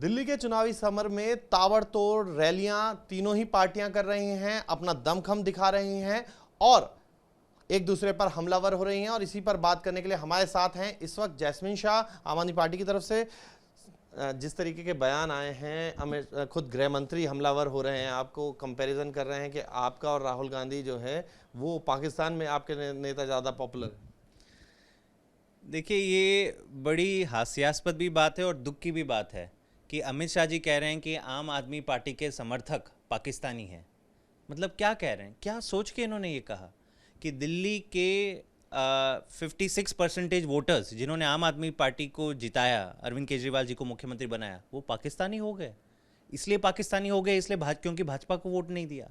दिल्ली के चुनावी समर में ताबड़तोड़ रैलियां तीनों ही पार्टियां कर रही हैं, अपना दमखम दिखा रही हैं और एक दूसरे पर हमलावर हो रही हैं। और इसी पर बात करने के लिए हमारे साथ हैं इस वक्त जैस्मिन शाह, आम आदमी पार्टी की तरफ से। जिस तरीके के बयान आए हैं, खुद गृह मंत्री हमलावर हो रहे हैं, आपको कंपैरिजन कर रहे हैं कि आपका और राहुल गांधी जो है वो पाकिस्तान में आपके नेता ज़्यादा पॉपुलर है। देखिए, ये बड़ी हास्यास्पद भी बात है और दुख की भी बात है कि अमित शाह जी कह रहे हैं कि आम आदमी पार्टी के समर्थक पाकिस्तानी हैं। मतलब क्या कह रहे हैं, क्या सोच के इन्होंने ये कहा कि दिल्ली के 56% वोटर्स जिन्होंने आम आदमी पार्टी को जिताया, अरविंद केजरीवाल जी को मुख्यमंत्री बनाया, वो पाकिस्तानी हो गए। इसलिए पाकिस्तानी हो गए इसलिए क्योंकि भाजपा को वोट नहीं दिया।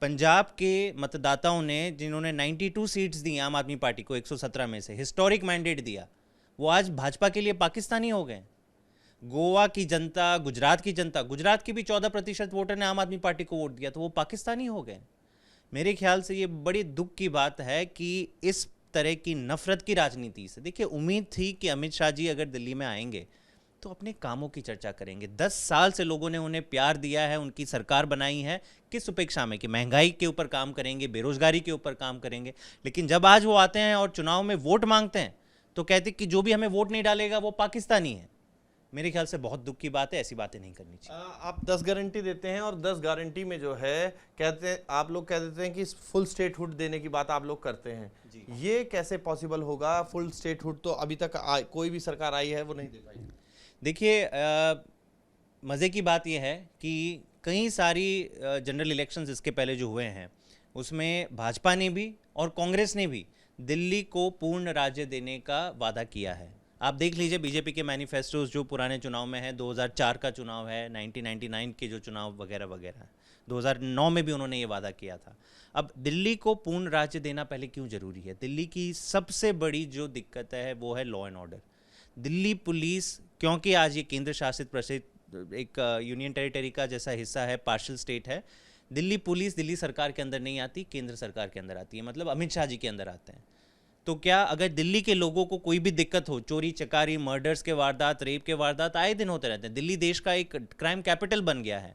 पंजाब के मतदाताओं ने, जिन्होंने 92 सीट्स दी आम आदमी पार्टी को 117 में से, हिस्टोरिक मैंडेट दिया, वो आज भाजपा के लिए पाकिस्तानी हो गए। गोवा की जनता, गुजरात की जनता, गुजरात की भी 14% वोटर ने आम आदमी पार्टी को वोट दिया, तो वो पाकिस्तानी हो गए। मेरे ख्याल से ये बड़ी दुख की बात है कि इस तरह की नफरत की राजनीति से, देखिए, उम्मीद थी कि अमित शाह जी अगर दिल्ली में आएंगे तो अपने कामों की चर्चा करेंगे। 10 साल से लोगों ने उन्हें प्यार दिया है, उनकी सरकार बनाई है, किस उपेक्षा में कि महंगाई के ऊपर काम करेंगे, बेरोजगारी के ऊपर काम करेंगे। लेकिन जब आज वो आते हैं और चुनाव में वोट मांगते हैं तो कहते कि जो भी हमें वोट नहीं डालेगा वो पाकिस्तानी है। मेरे ख्याल से बहुत दुख की बात है, ऐसी बातें नहीं करनी चाहिए। आप 10 गारंटी देते हैं और 10 गारंटी में जो है कहते हैं, आप लोग कह देते हैं कि फुल स्टेटहुड देने की बात आप लोग करते हैं। ये कैसे पॉसिबल होगा? फुल स्टेटहुड तो अभी तक कोई भी सरकार आई है वो नहीं दे पाई। देखिए, मज़े की बात यह है कि कई सारी जनरल इलेक्शंस इसके पहले जो हुए हैं उसमें भाजपा ने भी और कांग्रेस ने भी दिल्ली को पूर्ण राज्य देने का वादा किया है। आप देख लीजिए बीजेपी के मैनिफेस्टोज जो पुराने चुनाव में है, 2004 का चुनाव है, 1999 के जो चुनाव वगैरह वगैरह, 2009 में भी उन्होंने ये वादा किया था। अब दिल्ली को पूर्ण राज्य देना पहले क्यों ज़रूरी है? दिल्ली की सबसे बड़ी जो दिक्कत है वो है law and order. Delhi police, क्योंकि आज ये केंद्र शासित प्रसिद्ध एक यूनियन टेरिटरी का जैसा हिस्सा है, पार्शियल स्टेट है, दिल्ली पुलिस दिल्ली सरकार के अंदर नहीं आती, केंद्र सरकार के अंदर आती है, मतलब अमित शाह जी के अंदर आते हैं। तो क्या अगर दिल्ली के लोगों को कोई भी दिक्कत हो, चोरी चकारी, मर्डर्स के वारदात, रेप के वारदात आए दिन होते रहते हैं, दिल्ली देश का एक क्राइम कैपिटल बन गया है,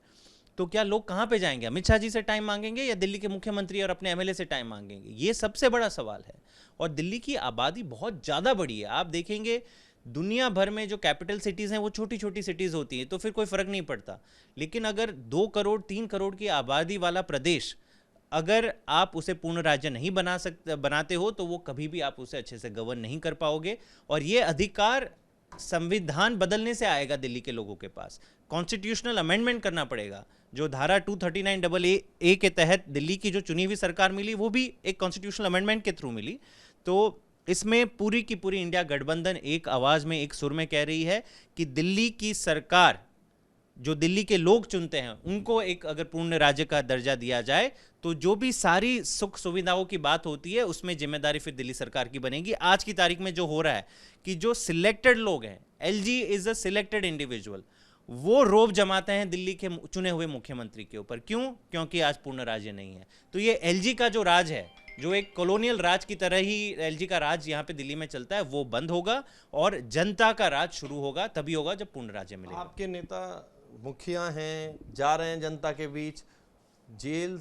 तो क्या लोग कहाँ पे जाएंगे? अमित शाह जी से टाइम मांगेंगे या दिल्ली के मुख्यमंत्री और अपने एमएलए से टाइम मांगेंगे? ये सबसे बड़ा सवाल है। और दिल्ली की आबादी बहुत ज़्यादा बड़ी है। आप देखेंगे दुनिया भर में जो कैपिटल सिटीज़ हैं वो छोटी छोटी सिटीज़ होती हैं, तो फिर कोई फ़र्क नहीं पड़ता। लेकिन अगर 2 करोड़ 3 करोड़ की आबादी वाला प्रदेश, अगर आप उसे पूर्ण राज्य नहीं बनाते हो तो वो कभी भी आप उसे अच्छे से गवर्न नहीं कर पाओगे। और ये अधिकार संविधान बदलने से आएगा दिल्ली के लोगों के पास। कॉन्स्टिट्यूशनल अमेंडमेंट करना पड़ेगा। जो धारा 239AA के तहत दिल्ली की जो चुनी हुई सरकार मिली वो भी एक कॉन्स्टिट्यूशनल अमेंडमेंट के थ्रू मिली। तो इसमें पूरी की पूरी इंडिया गठबंधन एक आवाज़ में, एक सुर में कह रही है कि दिल्ली की सरकार, जो दिल्ली के लोग चुनते हैं, उनको एक अगर पूर्ण राज्य का दर्जा दिया जाए तो जो भी सारी सुख सुविधाओं की बात होती है उसमें जिम्मेदारी फिर दिल्ली सरकार की बनेगी। आज की तारीख में जो हो रहा है कि जो सिलेक्टेड लोग हैं, LG is a selected individual, वो रोब जमाते हैं दिल्ली के चुने हुए मुख्यमंत्री के ऊपर। क्यों? क्योंकि आज पूर्ण राज्य नहीं है। तो ये एलजी का जो राज है, जो एक कॉलोनियल राज की तरह ही एलजी का राज यहाँ पे दिल्ली में चलता है, वो बंद होगा और जनता का राज शुरू होगा। तभी होगा जब पूर्ण राज्य मिलेगा। आपके नेता मुखिया हैं, जा रहे हैं जनता के बीच, जेल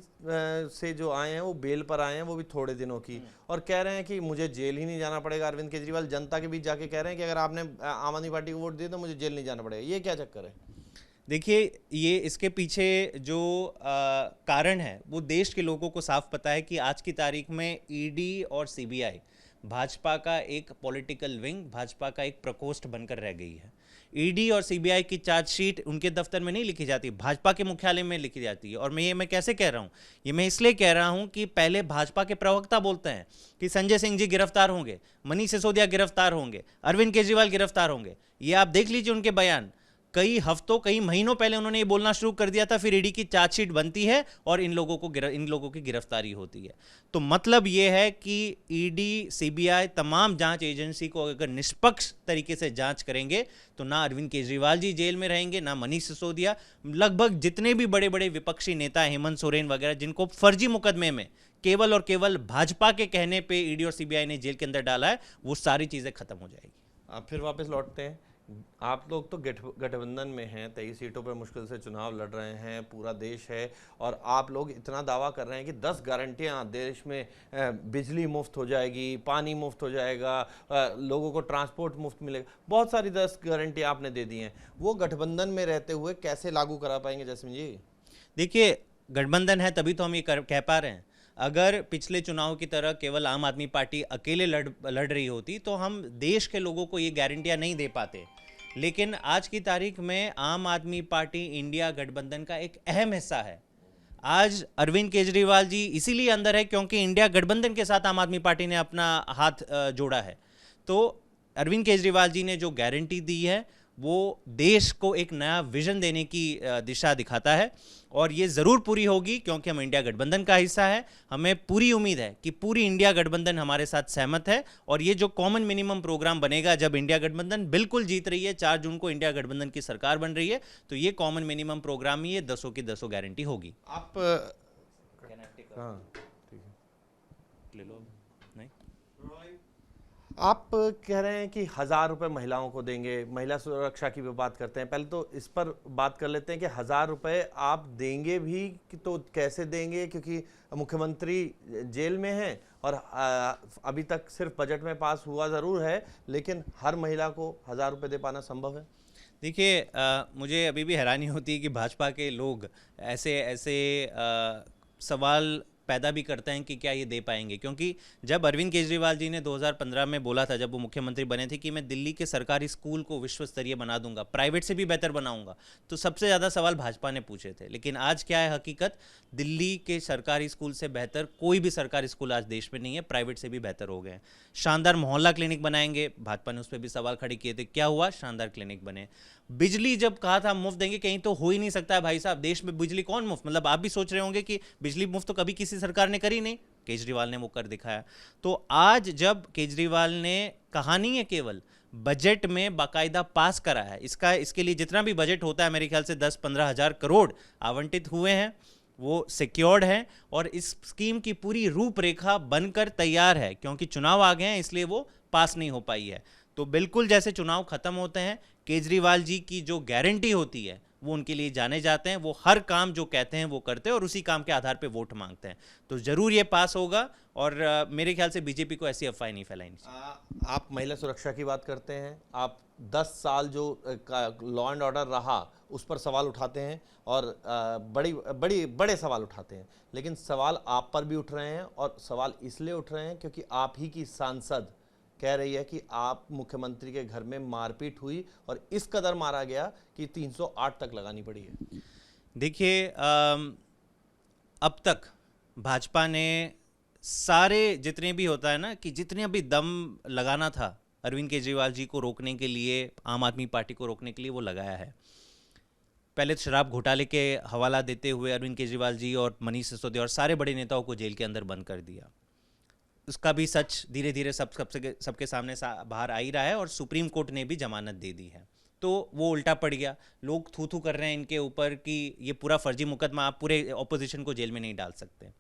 से जो आए हैं वो बेल पर आए हैं, वो भी थोड़े दिनों की, और कह रहे हैं कि मुझे जेल ही नहीं जाना पड़ेगा। अरविंद केजरीवाल जनता के बीच जाके कह रहे हैं कि अगर आपने आम आदमी पार्टी को वोट दिया तो मुझे जेल नहीं जाना पड़ेगा। ये क्या चक्कर है? देखिए, ये इसके पीछे जो कारण है वो देश के लोगों को साफ पता है कि आज की तारीख में ईडी और सीबीआई भाजपा का एक पॉलिटिकल विंग, भाजपा का एक प्रकोष्ठ बनकर रह गई है। ईडी और सीबीआई की चार्जशीट उनके दफ्तर में नहीं लिखी जाती, भाजपा के मुख्यालय में लिखी जाती है। और मैं कैसे कह रहा हूँ? ये मैं इसलिए कह रहा हूँ कि पहले भाजपा के प्रवक्ता बोलते हैं कि संजय सिंह जी गिरफ्तार होंगे, मनीष सिसोदिया गिरफ्तार होंगे, अरविंद केजरीवाल गिरफ्तार होंगे। ये आप देख लीजिए उनके बयान। कई हफ्तों, कई महीनों पहले उन्होंने ये बोलना शुरू कर दिया था, फिर ईडी की चार्जशीट बनती है और इन लोगों की गिरफ्तारी होती है। तो मतलब ये है कि ईडी, सीबीआई, तमाम जांच एजेंसी को अगर निष्पक्ष तरीके से जांच करेंगे तो ना अरविंद केजरीवाल जी जेल में रहेंगे, ना मनीष सिसोदिया, लगभग जितने भी बड़े बड़े विपक्षी नेता, हेमंत सोरेन वगैरह, जिनको फर्जी मुकदमे में केवल और केवल भाजपा के कहने पर ईडी और सीबीआई ने जेल के अंदर डाला है, वो सारी चीज़ें खत्म हो जाएगी। आप फिर वापस लौटते हैं आप लोग तो गठबंधन में हैं, 23 सीटों पर मुश्किल से चुनाव लड़ रहे हैं, पूरा देश है, और आप लोग इतना दावा कर रहे हैं कि 10 गारंटियां देश में, बिजली मुफ्त हो जाएगी, पानी मुफ्त हो जाएगा, लोगों को ट्रांसपोर्ट मुफ्त मिलेगा, बहुत सारी 10 गारंटियां आपने दे दी हैं। वो गठबंधन में रहते हुए कैसे लागू करा पाएंगे जैस्मिन जी? देखिए, गठबंधन है तभी तो हम ये कह पा रहे हैं। अगर पिछले चुनाव की तरह केवल आम आदमी पार्टी अकेले लड़ रही होती तो हम देश के लोगों को ये गारंटियां नहीं दे पाते। लेकिन आज की तारीख में आम आदमी पार्टी इंडिया गठबंधन का एक अहम हिस्सा है। आज अरविंद केजरीवाल जी इसीलिए अंदर है क्योंकि इंडिया गठबंधन के साथ आम आदमी पार्टी ने अपना हाथ जोड़ा है। तो अरविंद केजरीवाल जी ने जो गारंटी दी है वो देश को एक नया विजन देने की दिशा दिखाता है, और ये ज़रूर पूरी होगी क्योंकि हम इंडिया गठबंधन का हिस्सा है। हमें पूरी उम्मीद है कि पूरी इंडिया गठबंधन हमारे साथ सहमत है, और ये जो कॉमन मिनिमम प्रोग्राम बनेगा, जब इंडिया गठबंधन बिल्कुल जीत रही है, 4 जून को इंडिया गठबंधन की सरकार बन रही है, तो ये कॉमन मिनिमम प्रोग्राम ही ये 10 की 10 गारंटी होगी। आप हाँ ठीक है, ले लो। नहीं, आप कह रहे हैं कि 1000 रुपये महिलाओं को देंगे, महिला सुरक्षा की भी बात करते हैं। पहले तो इस पर बात कर लेते हैं कि 1000 रुपये आप देंगे भी कि तो कैसे देंगे, क्योंकि मुख्यमंत्री जेल में हैं और अभी तक सिर्फ बजट में पास हुआ ज़रूर है, लेकिन हर महिला को 1000 रुपये दे पाना संभव है? देखिए, मुझे अभी भी हैरानी होती है कि भाजपा के लोग ऐसे ऐसे सवाल पैदा भी करते हैं कि क्या ये दे पाएंगे, क्योंकि जब अरविंद केजरीवाल जी ने 2015 में बोला था, जब वो मुख्यमंत्री बने थे, कि मैं दिल्ली के सरकारी स्कूल को विश्व स्तरीय बना दूंगा, प्राइवेट से भी बेहतर बनाऊंगा, तो सबसे ज़्यादा सवाल भाजपा ने पूछे थे। लेकिन आज क्या है हकीकत? दिल्ली के सरकारी स्कूल से बेहतर कोई भी सरकारी स्कूल आज देश में नहीं है, प्राइवेट से भी बेहतर हो गए हैं। शानदार मोहल्ला क्लिनिक बनाएंगे, भाजपा ने उस पर भी सवाल खड़े किए थे, क्या हुआ? शानदार क्लिनिक बने। बिजली जब कहा था मुफ्त देंगे, कहीं तो हो ही नहीं सकता है भाई साहब, देश में बिजली कौन मुफ्त, मतलब आप भी सोच रहे होंगे कि बिजली मुफ्त तो कभी किसी सरकार ने करी नहीं, केजरीवाल ने वो कर दिखाया। तो आज जब केजरीवाल ने, कहानी है केवल, बजट में बाकायदा पास करा है, इसके लिए जितना भी बजट होता है मेरे ख्याल से 10-15 हज़ार करोड़ आवंटित हुए हैं, वो सिक्योर्ड है, और इस स्कीम की पूरी रूपरेखा बनकर तैयार है, क्योंकि चुनाव आ गए हैं इसलिए वो पास नहीं हो पाई है। तो बिल्कुल जैसे चुनाव खत्म होते हैं, केजरीवाल जी की जो गारंटी होती है वो उनके लिए जाने जाते हैं, वो हर काम जो कहते हैं वो करते हैं, और उसी काम के आधार पे वोट मांगते हैं। तो जरूर ये पास होगा, और मेरे ख्याल से बीजेपी को ऐसी अफवाहें नहीं फैलानी चाहिए। आप महिला सुरक्षा की बात करते हैं, आप 10 साल जो लॉ एंड ऑर्डर रहा उस पर सवाल उठाते हैं, और बड़े सवाल उठाते हैं, लेकिन सवाल आप पर भी उठ रहे हैं, और सवाल इसलिए उठ रहे हैं क्योंकि आप ही की सांसद कह रही है कि आप मुख्यमंत्री के घर में मारपीट हुई और इस कदर मारा गया कि 308 तक लगानी पड़ी है। देखिए, अब तक भाजपा ने सारे जितने भी होता है ना, कि जितने भी दम लगाना था अरविंद केजरीवाल जी को रोकने के लिए, आम आदमी पार्टी को रोकने के लिए, वो लगाया है। पहले शराब घोटाले के हवाला देते हुए अरविंद केजरीवाल जी और मनीष सिसोदिया और सारे बड़े नेताओं को जेल के अंदर बंद कर दिया। उसका भी सच धीरे धीरे सबके सामने बाहर आ ही रहा है, और सुप्रीम कोर्ट ने भी जमानत दे दी है। तो वो उल्टा पड़ गया, लोग थू थू कर रहे हैं इनके ऊपर कि ये पूरा फर्जी मुकदमा, आप पूरे ऑपोजिशन को जेल में नहीं डाल सकते।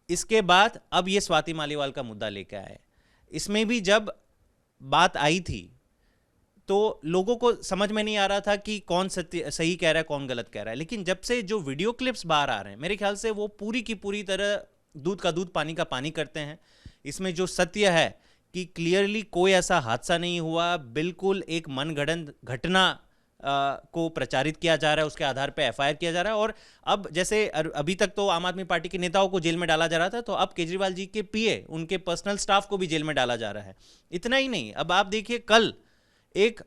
इसके बाद अब ये स्वाति मालीवाल का मुद्दा लेकर आए। इसमें भी जब बात आई थी तो लोगों को समझ में नहीं आ रहा था कि कौन सही कह रहा है, कौन गलत कह रहा है। लेकिन जब से जो वीडियो क्लिप्स बाहर आ रहे हैं, मेरे ख्याल से वो पूरी की पूरी तरह दूध का दूध पानी का पानी करते हैं। इसमें जो सत्य है कि क्लियरली कोई ऐसा हादसा नहीं हुआ, बिल्कुल एक मनगढ़ंत घटना को प्रचारित किया जा रहा है, उसके आधार पे एफआईआर किया जा रहा है। और अब जैसे अभी तक तो आम आदमी पार्टी के नेताओं को जेल में डाला जा रहा था, तो अब केजरीवाल जी के पीए, उनके पर्सनल स्टाफ को भी जेल में डाला जा रहा है। इतना ही नहीं, अब आप देखिए, कल एक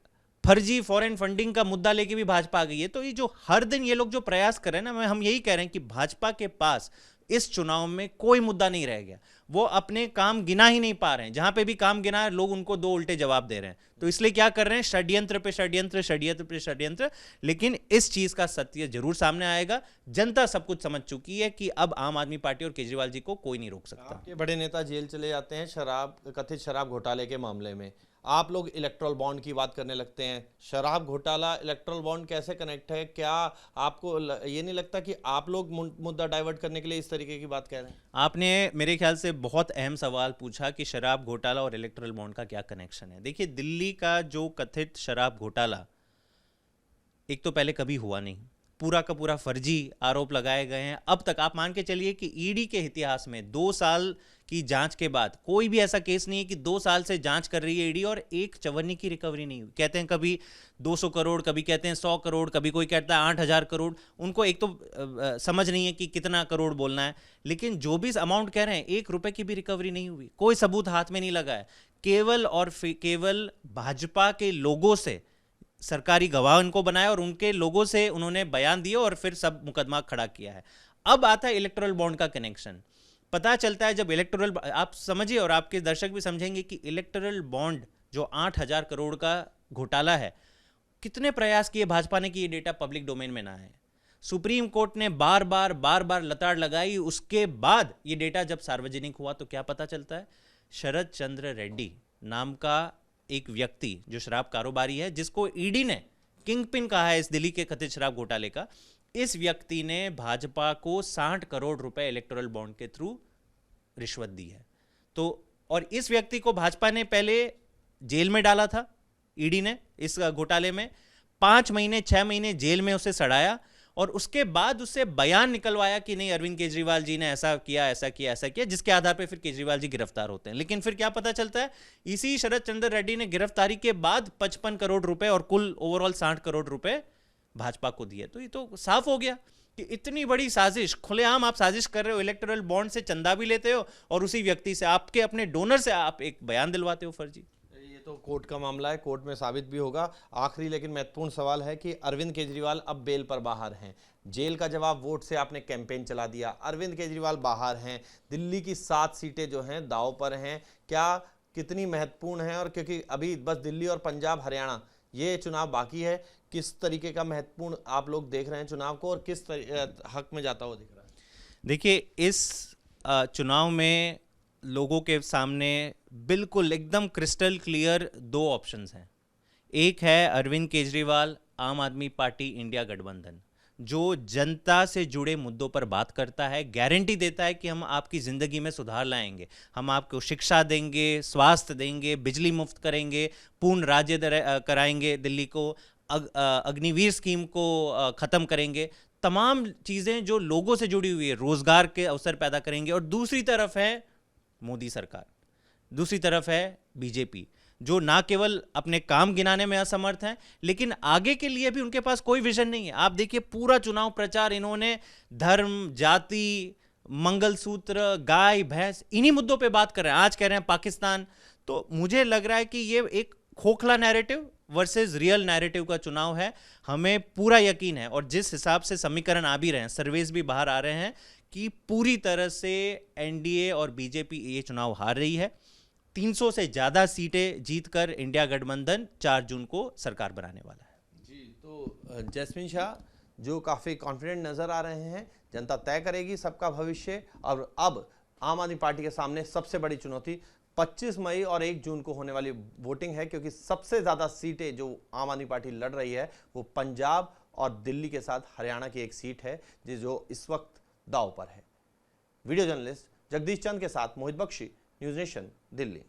फर्जी फॉरेन फंडिंग का मुद्दा लेके भी भाजपा आ गई है। तो ये जो हर दिन ये लोग जो प्रयास कर रहे हैं ना, हम यही कह रहे हैं कि भाजपा के पास इस चुनाव में कोई मुद्दा नहीं रह गया, वो अपने काम गिना ही नहीं पा रहे हैं। जहां पे भी काम गिना है, लोग उनको 2 उल्टे जवाब दे रहे हैं। तो इसलिए क्या कर रहे हैं? षड्यंत्र पे षड्यंत्र, षड्यंत्र पे षड्यंत्र। लेकिन इस चीज का सत्य जरूर सामने आएगा। जनता सब कुछ समझ चुकी है कि अब आम आदमी पार्टी और केजरीवाल जी को कोई नहीं रोक सकता। आपके बड़े नेता जेल चले जाते हैं कथित शराब घोटाले के मामले में। आप लोग इलेक्ट्रल बॉन्ड की बात करने लगते हैं। शराब घोटाला इलेक्ट्रल बॉन्ड कैसे कनेक्ट है? क्या आपको ये नहीं लगता कि आप लोग मुद्दा डाइवर्ट करने के लिए इस तरीके की बात कह रहे हैं? आपने मेरे ख्याल से बहुत अहम सवाल पूछा कि शराब घोटाला और इलेक्टोरल बॉन्ड का क्या कनेक्शन है। देखिए, दिल्ली का जो कथित शराब घोटाला एक तो पहले कभी हुआ नहीं, पूरा का पूरा फर्जी आरोप लगाए गए हैं। अब तक आप मान के चलिए कि ईडी के इतिहास में 2 साल की जांच के बाद कोई भी ऐसा केस नहीं है कि 2 साल से जांच कर रही है ईडी और एक चवन्नी की रिकवरी नहीं हुई। कहते हैं कभी 200 करोड़, कभी कहते हैं 100 करोड़, कभी कोई कहता है 8,000 करोड़। उनको एक तो समझ नहीं है कि कितना करोड़ बोलना है, लेकिन जो भी अमाउंट कह रहे हैं 1 रुपए की भी रिकवरी नहीं हुई, कोई सबूत हाथ में नहीं लगा है। केवल और केवल भाजपा के लोगों से सरकारी गवाह उनको बनाया और उनके लोगों से उन्होंने बयान दिए और फिर सब मुकदमा खड़ा किया है। अब आता है इलेक्टोरल बॉन्ड का कनेक्शन। पता चलता है जब इलेक्टोरल, आप समझिए और आपके दर्शक भी समझेंगे कि इलेक्टोरल बॉन्ड जो 8,000 करोड़ का घोटाला है, कितने प्रयास किए भाजपा ने कि ये डेटा पब्लिक डोमेन में ना आए। सुप्रीम कोर्ट ने बार बार लताड़ लगाई, उसके बाद ये डेटा जब सार्वजनिक हुआ तो क्या पता चलता है? शरद चंद्र रेड्डी नाम का एक व्यक्ति जो शराब कारोबारी है, जिसको ईडी ने किंग पिन कहा है इस दिल्ली के कथित शराब घोटाले का, इस व्यक्ति ने भाजपा को 60 करोड़ रुपए इलेक्टोरल बॉन्ड के थ्रू रिश्वत दी है। तो और इस व्यक्ति को भाजपा ने पहले जेल में डाला था, ईडी ने इस घोटाले में 5 महीने 6 महीने जेल में उसे सड़ाया और उसके बाद उससे बयान निकलवाया कि नहीं, अरविंद केजरीवाल जी ने ऐसा किया, जिसके आधार पर फिर केजरीवाल जी गिरफ्तार होते हैं। लेकिन फिर क्या पता चलता है, इसी शरद चंद्र रेड्डी ने गिरफ्तारी के बाद 55 करोड़ रुपए और कुल ओवरऑल 60 करोड़ रुपए भाजपा को दिए। तो ये तो साफ हो गया कि इतनी बड़ी साजिश, खुलेआम आप साजिश कर रहे हो। इलेक्टोरल बॉन्ड से चंदा भी लेते हो और उसी व्यक्ति से, आपके अपने डोनर से आप एक बयान दिलवाते हो फर्जी। तो कोर्ट का मामला है, कोर्ट में साबित भी होगा। आखिरी लेकिन महत्वपूर्ण सवाल है कि अरविंद केजरीवाल अब बेल पर बाहर हैं। जेल का जवाब वोट से आपने कैंपेन चला दिया, अरविंद केजरीवाल बाहर हैं, दिल्ली की 7 सीटें जो हैं दांव पर हैं। क्या कितनी महत्वपूर्ण है? और क्योंकि अभी बस दिल्ली और पंजाब हरियाणा ये चुनाव बाकी है, किस तरीके का महत्वपूर्ण आप लोग देख रहे हैं चुनाव को और किस हक में जाता हुआ दिख रहा है? देखिए, इस चुनाव में लोगों के सामने बिल्कुल एकदम क्रिस्टल क्लियर 2 ऑप्शंस हैं। एक है अरविंद केजरीवाल, आम आदमी पार्टी इंडिया गठबंधन, जो जनता से जुड़े मुद्दों पर बात करता है, गारंटी देता है कि हम आपकी ज़िंदगी में सुधार लाएंगे, हम आपको शिक्षा देंगे, स्वास्थ्य देंगे, बिजली मुफ्त करेंगे, पूर्ण राज्य कराएंगे दिल्ली को, अग्निवीर स्कीम को ख़त्म करेंगे, तमाम चीज़ें जो लोगों से जुड़ी हुई है, रोज़गार के अवसर पैदा करेंगे। और दूसरी तरफ है मोदी सरकार, दूसरी तरफ है बीजेपी, जो ना केवल अपने काम गिनाने में असमर्थ हैं, लेकिन आगे के लिए भी उनके पास कोई विजन नहीं है। आप देखिए, पूरा चुनाव प्रचार इन्होंने धर्म, जाति, मंगलसूत्र, गाय भैंस, इन्हीं मुद्दों पे बात कर रहे हैं। आज कह रहे हैं पाकिस्तान। तो मुझे लग रहा है कि ये एक खोखला नैरेटिव वर्सेस रियल नैरेटिव का चुनाव है। हमें पूरा यकीन है, और जिस हिसाब से समीकरण आ भी रहे हैं, सर्वेस भी बाहर आ रहे हैं, कि पूरी तरह से एनडीए और बीजेपी ये चुनाव हार रही है। 300 से ज़्यादा सीटें जीतकर इंडिया गठबंधन 4 जून को सरकार बनाने वाला है। जी, तो जैस्मिन शाह जो काफ़ी कॉन्फिडेंट नज़र आ रहे हैं, जनता तय करेगी सबका भविष्य। और अब आम आदमी पार्टी के सामने सबसे बड़ी चुनौती 25 मई और 1 जून को होने वाली वोटिंग है, क्योंकि सबसे ज़्यादा सीटें जो आम आदमी पार्टी लड़ रही है वो पंजाब और दिल्ली के साथ हरियाणा की एक सीट है, जो इस वक्त दांव पर है। वीडियो जर्नलिस्ट जगदीश चंद के साथ मोहित बख्शी, न्यूज़ नेशन, दिल्ली।